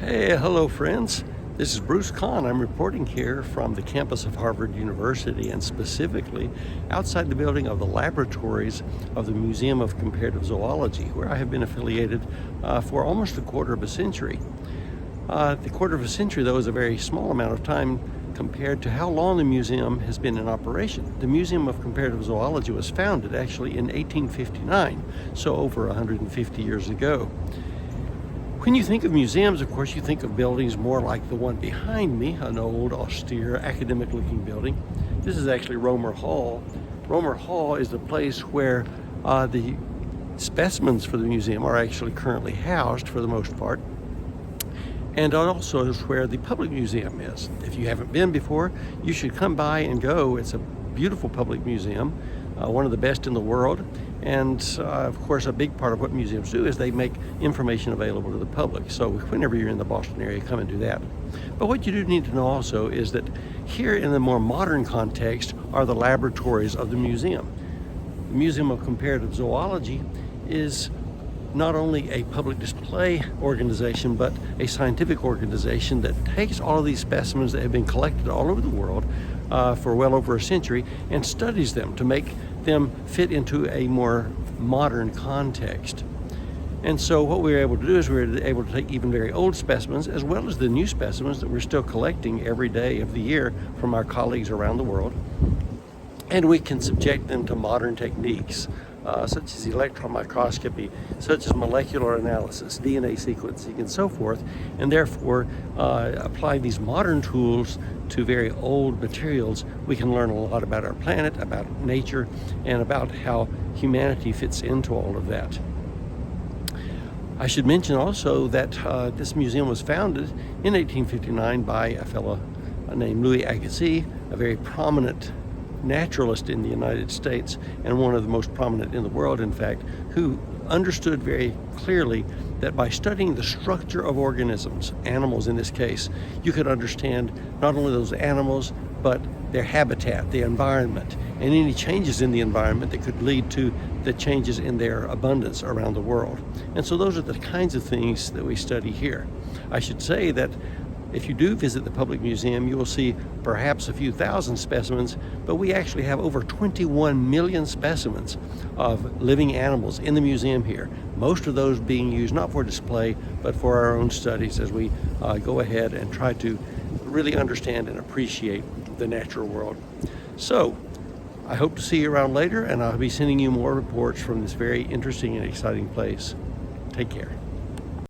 Hey, hello friends. This is Bruce Conn. I'm reporting here from the campus of Harvard University, and specifically outside the building of the laboratories of the Museum of Comparative Zoology, where I have been affiliated for almost a quarter of a century. The quarter of a century, though, is a very small amount of time compared to how long the museum has been in operation. The Museum of Comparative Zoology was founded actually in 1859, so over 150 years ago. When you think of museums, of course, you think of buildings more like the one behind me, an old, austere, academic-looking building. This is actually Romer Hall. Romer Hall is the place where the specimens for the museum are actually currently housed for the most part. And also is where the public museum is. If you haven't been before, you should come by and go. It's a beautiful public museum, one of the best in the world. And of course, a big part of what museums do is they make information available to the public. So whenever you're in the Boston area, come and do that. But what you do need to know also is that here in the more modern context are the laboratories of the museum. The Museum of Comparative Zoology is not only a public display organization, but a scientific organization that takes all of these specimens that have been collected all over the world for well over a century and studies them to make them fit into a more modern context. And so what we were able to do is we were able to take even very old specimens as well as the new specimens that we're still collecting every day of the year from our colleagues around the world. And we can subject them to modern techniques, such as electron microscopy, such as molecular analysis, DNA sequencing, and so forth, and therefore applying these modern tools to very old materials, we can learn a lot about our planet, about nature, and about how humanity fits into all of that. I should mention also that this museum was founded in 1859 by a fellow named Louis Agassiz, a very prominent naturalist in the United States and one of the most prominent in the world, in fact, who understood very clearly that by studying the structure of organisms, animals in this case, you could understand not only those animals, but their habitat, their environment, and any changes in the environment that could lead to the changes in their abundance around the world. And so those are the kinds of things that we study here. I should say that if you do visit the public museum, you will see perhaps a few thousand specimens, but we actually have over 21 million specimens of living animals in the museum here. Most of those being used not for display, but for our own studies as we go ahead and try to really understand and appreciate the natural world. So, I hope to see you around later, and I'll be sending you more reports from this very interesting and exciting place. Take care.